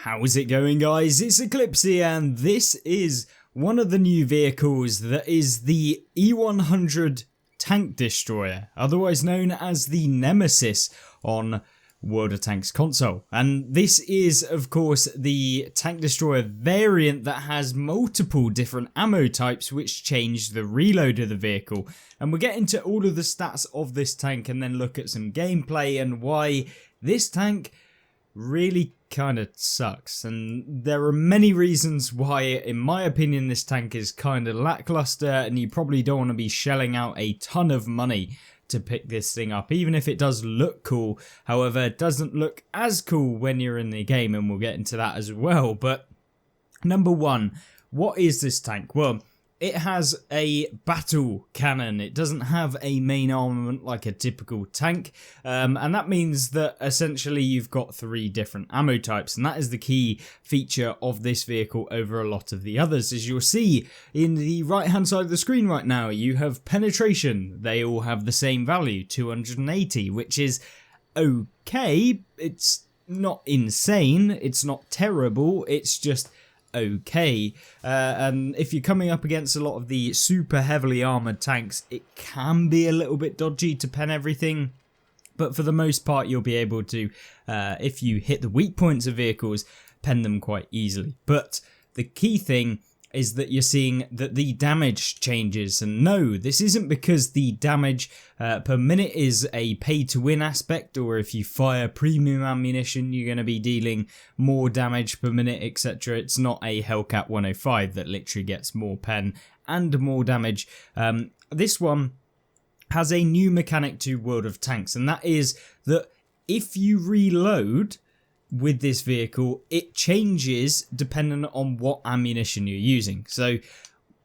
How's it going, guys? It's Eclipse here, and this is one of the new vehicles that is the E100 Tank Destroyer, otherwise known as the Nemesis on World of Tanks console. And this is, of course, the Tank Destroyer variant that has multiple different ammo types which change the reload of the vehicle. And we'll get into all of the stats of this tank and then look at some gameplay and why this tank really kind of sucks. And there are many reasons why, in my opinion, this tank is kind of lackluster, and you probably don't want to be shelling out a ton of money to pick this thing up, even if it does look cool. However, it doesn't look as cool when you're in the game, and we'll get into that as well. But number one, what is this tank? Well, it has a battle cannon. It doesn't have a main armament like a typical tank, and that means that essentially you've got 3 different ammo types, and that is the key feature of this vehicle over a lot of the others. As you'll see in the right hand side of the screen right now, you have penetration. They all have the same value, 280, which is okay. It's not insane, it's not terrible, it's just okay. And if you're coming up against a lot of the super heavily armoured tanks, it can be a little bit dodgy to pen everything, but for the most part you'll be able to, if you hit the weak points of vehicles, pen them quite easily. But the key thing is that you're seeing that the damage changes, and no, this isn't because the damage per minute is a pay to win aspect, or if you fire premium ammunition you're going to be dealing more damage per minute, etc. It's not a Hellcat 105 that literally gets more pen and more damage. This one has a new mechanic to World of Tanks, and that is that if you reload with this vehicle, it changes depending on what ammunition you're using. So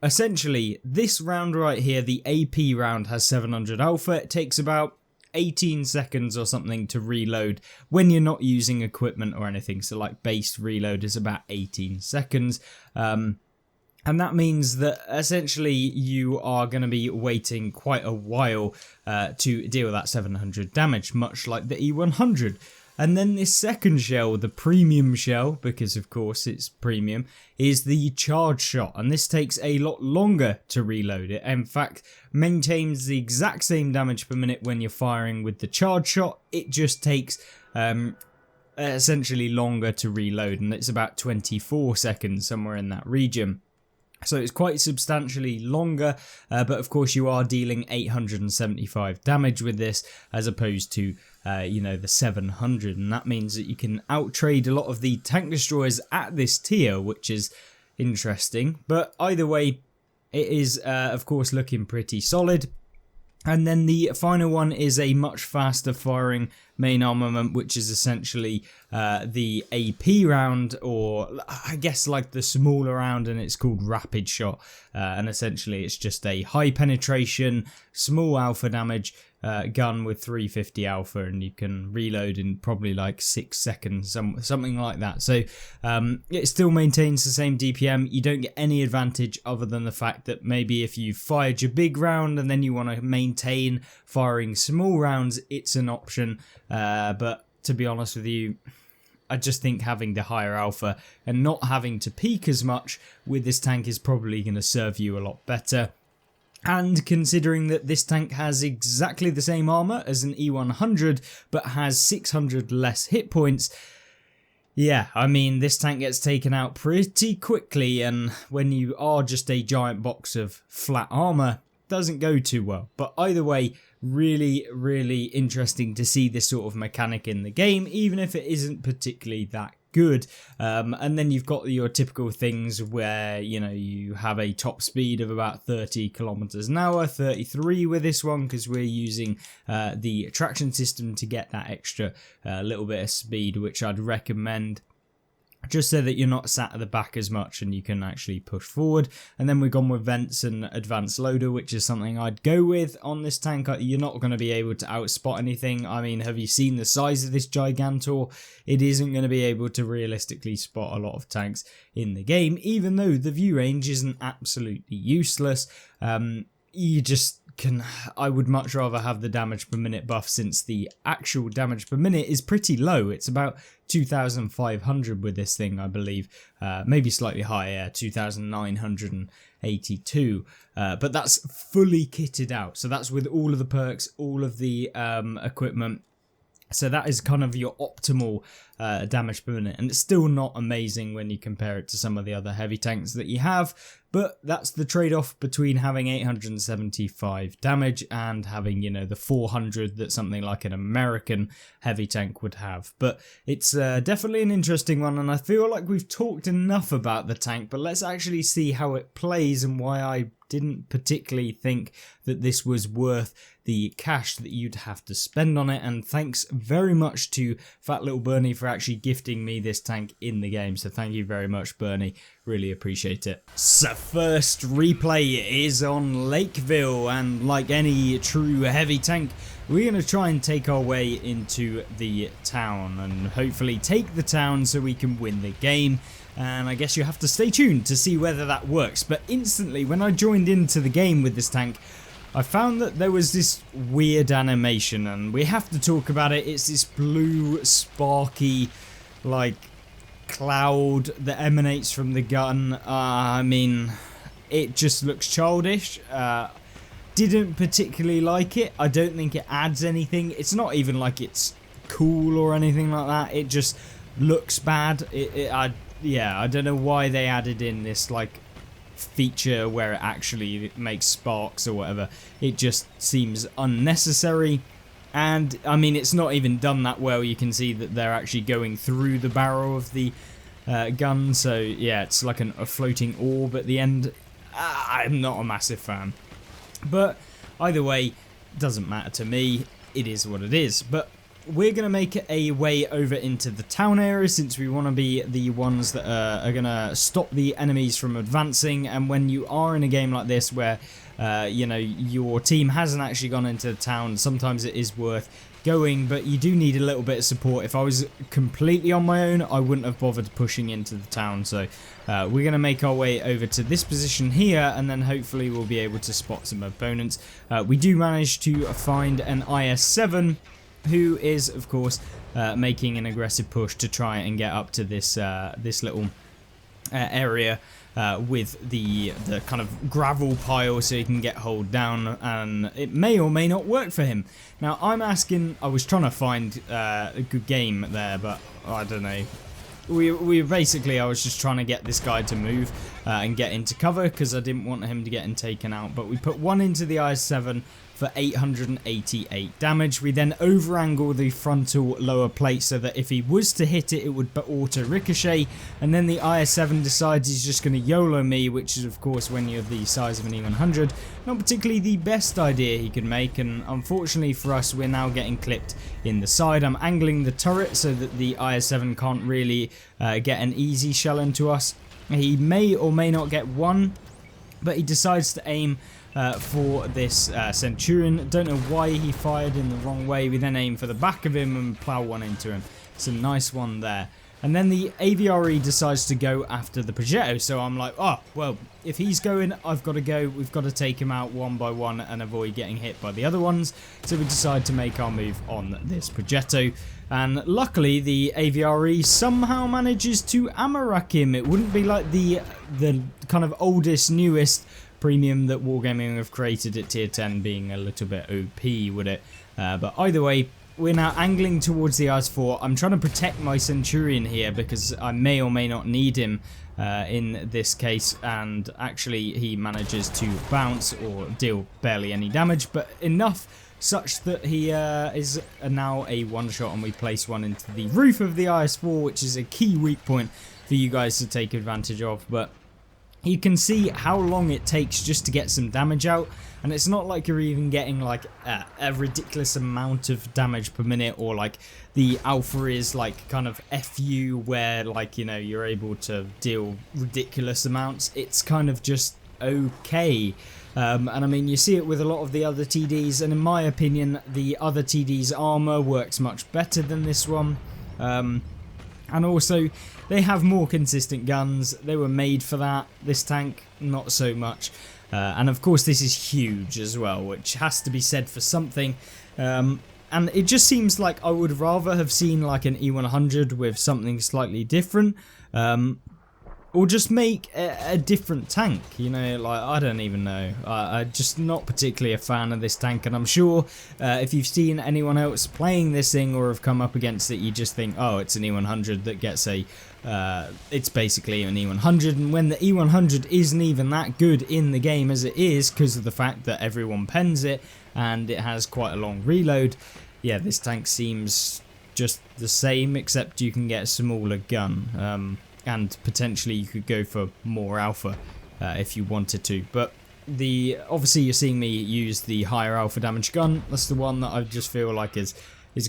essentially this round right here, the AP round, has 700 alpha. It takes about 18 seconds or something to reload when you're not using equipment or anything. So like base reload is about 18 seconds. And that means that essentially you are going to be waiting quite a while to deal with that 700 damage, much like the E100. And then this second shell, the premium shell, because of course it's premium, is the charge shot. And this takes a lot longer to reload. It in fact maintains the exact same damage per minute when you're firing with the charge shot. It just takes essentially longer to reload, and it's about 24 seconds, somewhere in that region. So it's quite substantially longer, but of course you are dealing 875 damage with this, as opposed to the 700, and that means that you can outtrade a lot of the tank destroyers at this tier, which is interesting. But either way, it is of course looking pretty solid. And then the final one is a much faster firing main armament, which is essentially the AP round, or I guess like the smaller round, and it's called rapid shot. And essentially it's just a high penetration, small alpha damage gun with 350 alpha, and you can reload in probably like 6 seconds, something like that. So it still maintains the same DPM. You don't get any advantage other than the fact that maybe if you fired your big round and then you want to maintain firing small rounds, it's an option. But to be honest with you, I just think having the higher alpha and not having to peak as much with this tank is probably going to serve you a lot better. And considering that this tank has exactly the same armor as an E100 but has 600 less hit points, yeah, I mean, this tank gets taken out pretty quickly, and when you are just a giant box of flat armor, doesn't go too well. But either way, really interesting to see this sort of mechanic in the game, even if it isn't particularly that good. And then you've got your typical things where, you have a top speed of about 30 kilometers an hour, 33 with this one, because we're using the traction system to get that extra little bit of speed, which I'd recommend, just so that you're not sat at the back as much and you can actually push forward. And then we've gone with vents and advanced loader, which is something I'd go with on this tank. You're not going to be able to outspot anything. I mean, have you seen the size of this Gigantor? It isn't going to be able to realistically spot a lot of tanks in the game, even though the view range isn't absolutely useless. You just I would much rather have the damage per minute buff, since the actual damage per minute is pretty low. It's about 2,500 with this thing, I believe. Maybe slightly higher, 2,982. But that's fully kitted out. So that's with all of the perks, all of the equipment. So that is kind of your optimal damage per minute, and it's still not amazing when you compare it to some of the other heavy tanks that you have, but that's the trade-off between having 875 damage and having, you know, the 400 that something like an American heavy tank would have. But it's definitely an interesting one, and I feel like we've talked enough about the tank, but let's actually see how it plays and why I didn't particularly think that this was worth the cash that you'd have to spend on it. And thanks very much to Fat Little Bernie for actually gifting me this tank in the game, so thank you very much, Bernie, really appreciate it. So first replay is on Lakeville, and like any true heavy tank, we're going to try and take our way into the town and hopefully take the town so we can win the game. And I guess you have to stay tuned to see whether that works. But instantly, when I joined into the game with this tank, I found that there was this weird animation, and we have to talk about it. It's this blue, sparky, like, cloud that emanates from the gun. I mean, it just looks childish. Didn't particularly like it. I don't think it adds anything. It's not even like it's cool or anything like that. It just looks bad. Yeah, I don't know why they added in this like feature where it actually makes sparks or whatever. It just seems unnecessary, and I mean, it's not even done that well. You can see that they're actually going through the barrel of the gun, so yeah, it's like a floating orb at the end. I'm not a massive fan, but either way, doesn't matter to me. It is what it is. But we're going to make a way over into the town area, since we want to be the ones that are going to stop the enemies from advancing. And when you are in a game like this where, you know, your team hasn't actually gone into the town, sometimes it is worth going, but you do need a little bit of support. If I was completely on my own, I wouldn't have bothered pushing into the town. So we're going to make our way over to this position here, and then hopefully we'll be able to spot some opponents. We do manage to find an IS-7, who is, of course, making an aggressive push to try and get up to this this little area with the kind of gravel pile, so he can get hold down, and it may or may not work for him. Now, I was trying to find a good game there, but I don't know. We basically, I was just trying to get this guy to move and get into cover, because I didn't want him to get taken out. But we put one into the IS-7 for 888 damage. We then over-angle the frontal lower plate so that if he was to hit it, it would auto-ricochet. And then the IS-7 decides he's just going to YOLO me, which is, of course, when you're the size of an E100, not particularly the best idea he could make. And unfortunately for us, we're now getting clipped in the side. I'm angling the turret so that the IS-7 can't really get an easy shell into us. He may or may not get one, but he decides to aim for this Centurion. Don't know why he fired in the wrong way. We then aim for the back of him and plow one into him. It's a nice one there. And then the AVRE decides to go after the Progetto, so I'm like, oh, well, if he's going, I've got to go. We've got to take him out one by one and avoid getting hit by the other ones. So we decide to make our move on this Progetto. And luckily, the AVRE somehow manages to ammo-rack him. It wouldn't be like the kind of oldest, newest premium that Wargaming have created at tier 10 being a little bit OP, would it? But either way, we're now angling towards the IS-4. I'm trying to protect my Centurion here because I may or may not need him in this case, and actually he manages to bounce or deal barely any damage, but enough such that he is now a one-shot, and we place one into the roof of the IS-4, which is a key weak point for you guys to take advantage of. But you can see how long it takes just to get some damage out, and it's not like you're even getting like a ridiculous amount of damage per minute, or like the alpha is like kind of FU where, like, you know, you're able to deal ridiculous amounts. It's kind of just okay. And I mean, you see it with a lot of the other TDs, and in my opinion, the other TD's armor works much better than this one. And also, they have more consistent guns. They were made for that. This tank, not so much. And of course this is huge as well, which has to be said for something. And it just seems like I would rather have seen like an E100 with something slightly different, or just make a different tank, you know, like, I don't even know. I'm just not particularly a fan of this tank, and I'm sure if you've seen anyone else playing this thing or have come up against it, you just think, oh, it's an E100 that gets it's basically an E100, and when the E100 isn't even that good in the game as it is, because of the fact that everyone pens it, and it has quite a long reload, yeah, this tank seems just the same, except you can get a smaller gun. And potentially you could go for more alpha if you wanted to. But obviously you're seeing me use the higher alpha damage gun. That's the one that I just feel like is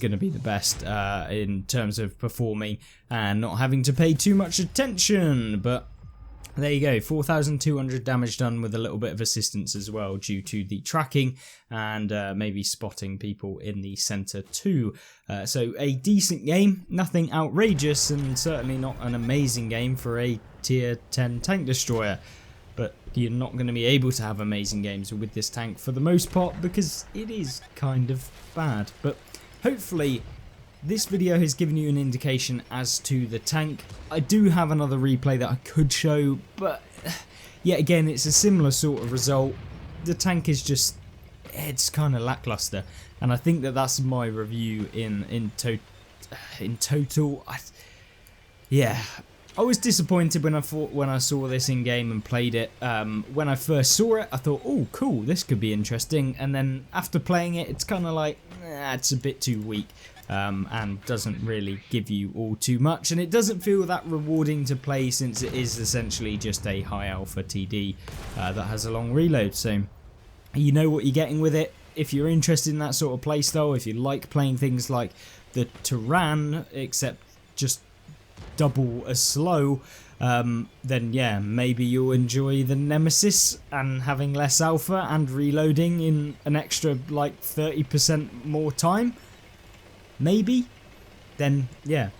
going to be the best in terms of performing and not having to pay too much attention. But there you go, 4,200 damage done with a little bit of assistance as well due to the tracking and maybe spotting people in the center too. So a decent game, nothing outrageous, and certainly not an amazing game for a tier 10 tank destroyer. But you're not going to be able to have amazing games with this tank for the most part because it is kind of bad. But hopefully this video has given you an indication as to the tank. I do have another replay that I could show, but yet again it's a similar sort of result. The tank is just, it's kind of lackluster, and I think that that's my review in total. Yeah, I was disappointed when I saw this in game and played it. When I first saw it, I thought, oh cool, this could be interesting, and then after playing it, it's kind of like, it's a bit too weak. And doesn't really give you all too much, and it doesn't feel that rewarding to play since it is essentially just a high alpha TD that has a long reload. So you know what you're getting with it. If you're interested in that sort of playstyle, if you like playing things like the Tyrann except just double as slow, then yeah, maybe you'll enjoy the Nemesis and having less alpha and reloading in an extra like 30% more time. Maybe, then yeah,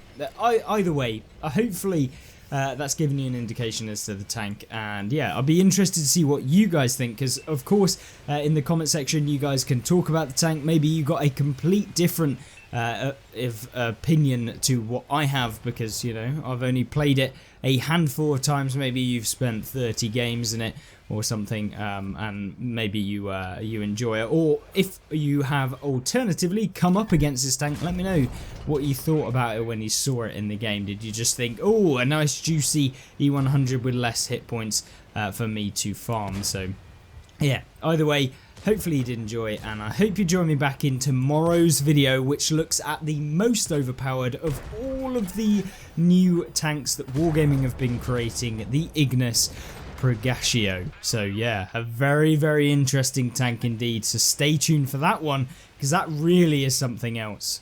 either way, hopefully that's given you an indication as to the tank, and yeah, I'll be interested to see what you guys think, because of course in the comment section you guys can talk about the tank. Maybe you got a complete different opinion to what I have, because you know, I've only played it a handful of times. Maybe you've spent 30 games in it or something, and maybe you enjoy it, or if you have alternatively come up against this tank, let me know what you thought about it when you saw it in the game. Did you just think, oh, a nice juicy E100 with less hit points for me to farm? So yeah, either way, hopefully you did enjoy it, and I hope you join me back in tomorrow's video, which looks at the most overpowered of all of the new tanks that Wargaming have been creating, the Ignis Progatio. So yeah, a very, very interesting tank indeed, so stay tuned for that one, because that really is something else.